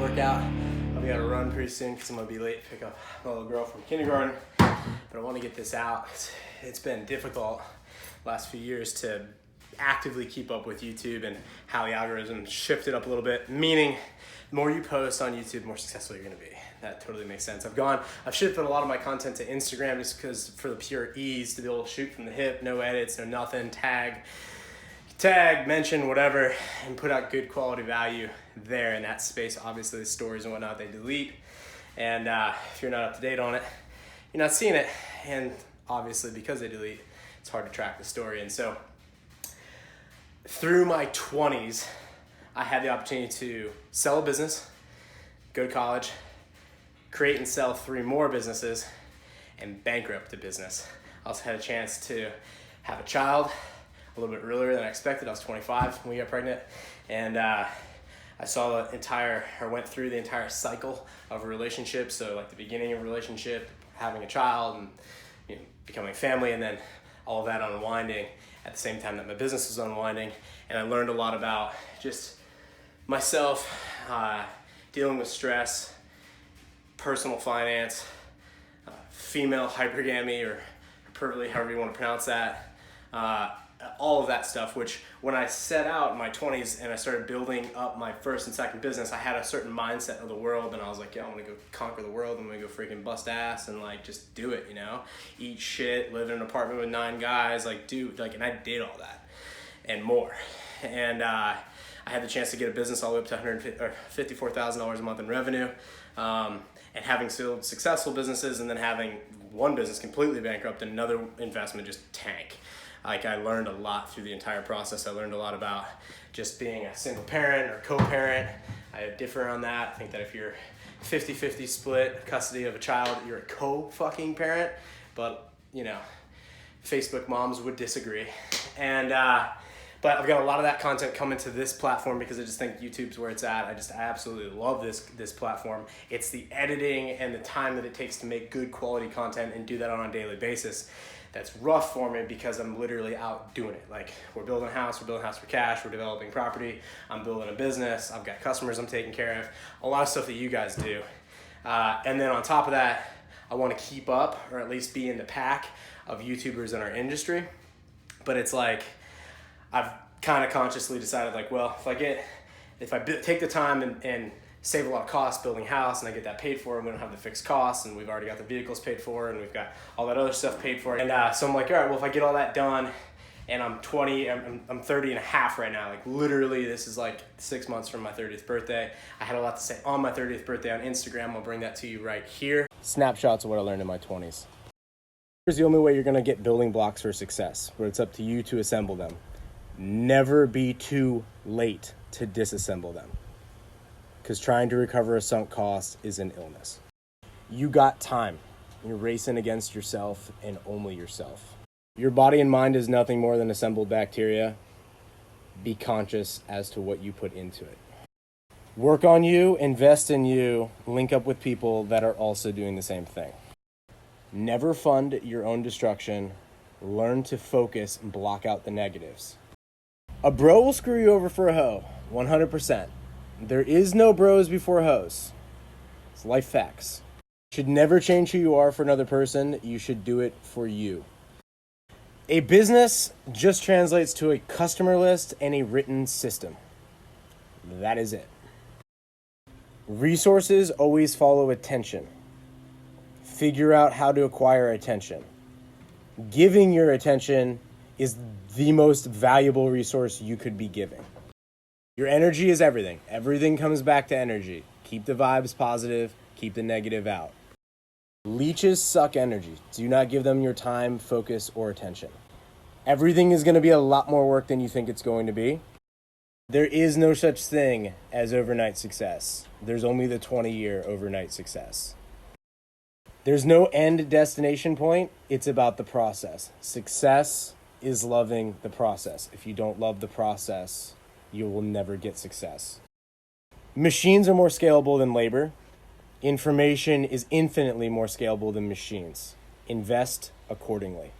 workout. I'll be on a run pretty soon because I'm gonna be late to pick up my little girl from kindergarten. But I want to get this out. It's been difficult last few years to actively keep up with YouTube and how the algorithm shifted up a little bit, meaning the more you post on YouTube, the more successful you're gonna be. That totally makes sense. I've shifted a lot of my content to Instagram just because for the pure ease to be able to shoot from the hip, no edits, no nothing, tag, mention, whatever, and put out good quality value there in that space. Obviously the stories and whatnot, they delete. And if you're not up to date on it, you're not seeing it. And obviously because they delete, it's hard to track the story. And so through my 20s, I had the opportunity to sell a business, go to college, create and sell 3 more businesses, and bankrupt the business. I also had a chance to have a child a little bit earlier than I expected. I was 25 when we got pregnant, and I went through the entire cycle of a relationship. So like the beginning of a relationship, having a child, and becoming a family, and then all of that unwinding at the same time that my business was unwinding. And I learned a lot about just myself, dealing with stress, personal finance, female hypergamy or hyperbole, however you want to pronounce that, all of that stuff, which when I set out in my 20s and I started building up my first and second business, I had a certain mindset of the world, and I was like, yeah, I'm gonna go conquer the world, I'm gonna go freaking bust ass and like just do it, eat shit, live in an apartment with 9 guys, and I did all that and more. And I had the chance to get a business all the way up to $54,000 a month in revenue. And having sold successful businesses and then having one business completely bankrupt and another investment just tank. I learned a lot through the entire process. I learned a lot about just being a single parent or co-parent. I differ on that. I think that if you're 50-50 split custody of a child, you're a co-fucking parent. But, Facebook moms would disagree. And but I've got a lot of that content coming to this platform because I just think YouTube's where it's at. I absolutely love this platform. It's the editing and the time that it takes to make good quality content and do that on a daily basis. That's rough for me because I'm literally out doing it. Like, we're building a house for cash, we're developing property, I'm building a business, I've got customers I'm taking care of, a lot of stuff that you guys do. And then on top of that, I want to keep up or at least be in the pack of YouTubers in our industry. But it's like, I've kind of consciously decided if I take the time and save a lot of costs building a house and I get that paid for, and we don't have the fixed costs, and we've already got the vehicles paid for, and we've got all that other stuff paid for. And so I'm like, all right, well, if I get all that done and I'm 30 and a half right now, like literally this is like 6 months from my 30th birthday. I had a lot to say on my 30th birthday on Instagram. I'll bring that to you right here. Snapshots of what I learned in my 20s. Here's the only way you're gonna get building blocks for success, where it's up to you to assemble them. Never be too late to disassemble them, because trying to recover a sunk cost is an illness. You got time. You're racing against yourself and only yourself. Your body and mind is nothing more than assembled bacteria. Be conscious as to what you put into it. Work on you, invest in you, link up with people that are also doing the same thing. Never fund your own destruction. Learn to focus and block out the negatives. A bro will screw you over for a hoe, 100%. There is no bros before hoes. It's life facts. You should never change who you are for another person. You should do it for you. A business just translates to a customer list and a written system. That is it. Resources always follow attention. Figure out how to acquire attention. Giving your attention is the most valuable resource you could be giving. Your energy is everything. Everything comes back to energy. Keep the vibes positive. Keep the negative out. Leeches suck energy. Do not give them your time, focus, or attention. Everything is going to be a lot more work than you think it's going to be. There is no such thing as overnight success. There's only the 20-year overnight success. There's no end destination point. It's about the process. Success is loving the process. If you don't love the process, you will never get success. Machines are more scalable than labor. Information is infinitely more scalable than machines. Invest accordingly.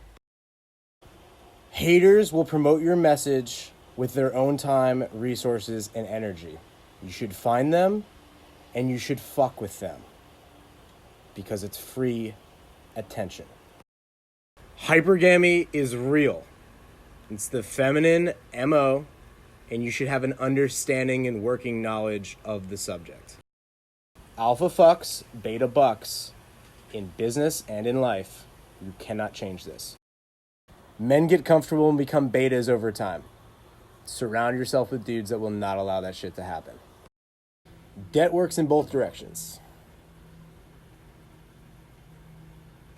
Haters will promote your message with their own time, resources, and energy. You should find them and you should fuck with them because it's free attention. Hypergamy is real. It's the feminine MO, and you should have an understanding and working knowledge of the subject. Alpha fucks, beta bucks. In business and in life, you cannot change this. Men get comfortable and become betas over time. Surround yourself with dudes that will not allow that shit to happen. Debt works in both directions.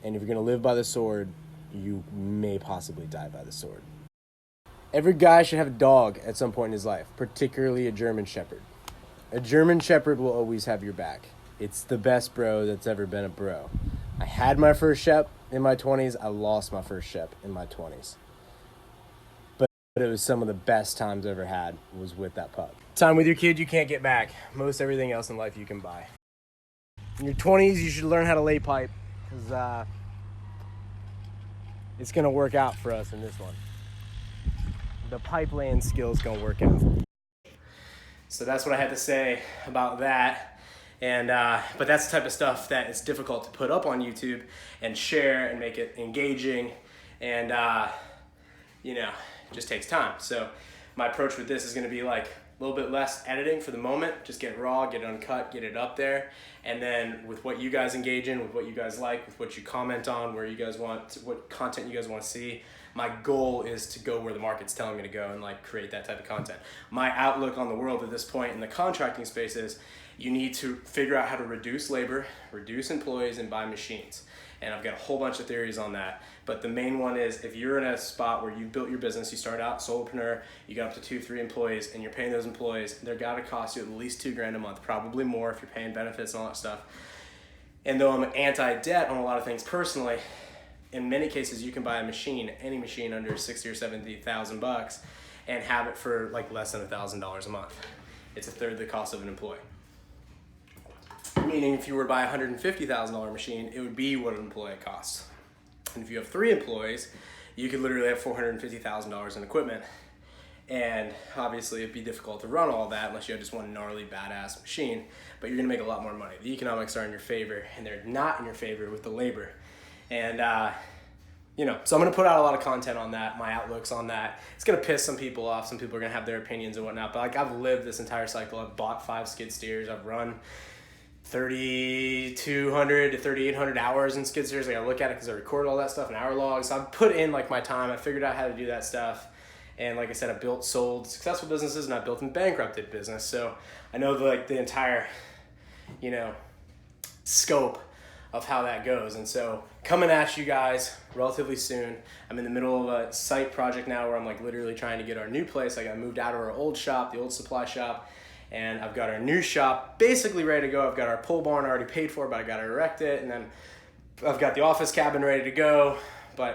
And if you're going to live by the sword, you may possibly die by the sword. Every guy should have a dog at some point in his life, particularly a German Shepherd. A German Shepherd will always have your back. It's the best bro that's ever been a bro. I had my first Shep in my 20s. I lost my first Shep in my 20s. But it was some of the best times I ever had was with that pup. Time with your kid you can't get back. Most everything else in life you can buy. In your 20s, you should learn how to lay pipe because it's going to work out for us in this one. The pipe laying skill is going to work out. So that's what I had to say about that. And but that's the type of stuff that is difficult to put up on YouTube and share and make it engaging, and it just takes time. So my approach with this is going to be like a little bit less editing for the moment. Just get it raw, get it uncut, get it up there, and then with what you guys engage in, with what you guys like, with what you comment on, where you guys want, what content you guys want to see. My goal is to go where the market's telling me to go and like create that type of content. My outlook on the world at this point in the contracting space is you need to figure out how to reduce labor, reduce employees, and buy machines. And I've got a whole bunch of theories on that. But the main one is if you're in a spot where you built your business, you start out solopreneur, you got up to 2-3 employees, and you're paying those employees, they're gotta cost you at least $2,000 a month, probably more if you're paying benefits and all that stuff. And though I'm anti-debt on a lot of things personally, in many cases you can buy a machine, any machine under $60,000 or $70,000 and have it for like less than $1,000 a month. It's a third of the cost of an employee. Meaning if you were to buy a $150,000 machine, it would be what an employee costs. And if you have 3 employees, you could literally have $450,000 in equipment. And obviously it'd be difficult to run all that unless you have just one gnarly badass machine, but you're gonna make a lot more money. The economics are in your favor, and they're not in your favor with the labor. And so I'm gonna put out a lot of content on that, my outlooks on that. It's gonna piss some people off. Some people are gonna have their opinions and whatnot, but like I've lived this entire cycle. I've bought 5 skid steers. I've run 3,200 to 3,800 hours in skid steers. Like I look at it because I record all that stuff in hour logs. So I've put in like my time. I figured out how to do that stuff. And like I said, I built, sold successful businesses, and I built and bankrupted business. So I know the entire, scope of how that goes. And so coming at you guys relatively soon. I'm in the middle of a site project now where I'm like literally trying to get our new place. Like I moved out of our old shop, the old supply shop, and I've got our new shop basically ready to go. I've got our pole barn already paid for, but I got to erect it. And then I've got the office cabin ready to go, but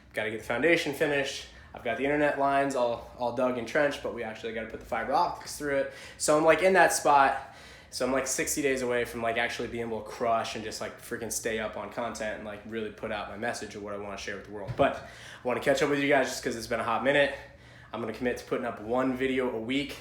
I've got to get the foundation finished. I've got the internet lines all dug and trenched, but we actually got to put the fiber optics through it. So I'm like in that spot. So I'm like 60 days away from like actually being able to crush and just like freaking stay up on content and like really put out my message of what I want to share with the world. But I want to catch up with you guys just because it's been a hot minute. I'm going to commit to putting up 1 video a week.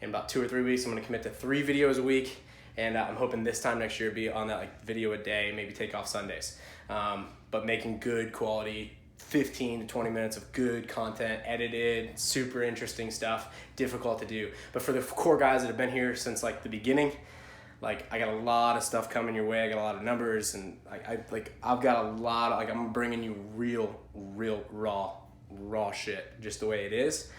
In about 2 or 3 weeks, I'm going to commit to 3 videos a week. And I'm hoping this time next year be on that like video a day, maybe take off Sundays. But making good quality 15 to 20 minutes of good content, edited, super interesting stuff, difficult to do. But for the core guys that have been here since like the beginning, like I got a lot of stuff coming your way. I got a lot of numbers, and I've got a lot of, I'm bringing you real raw shit, just the way it is.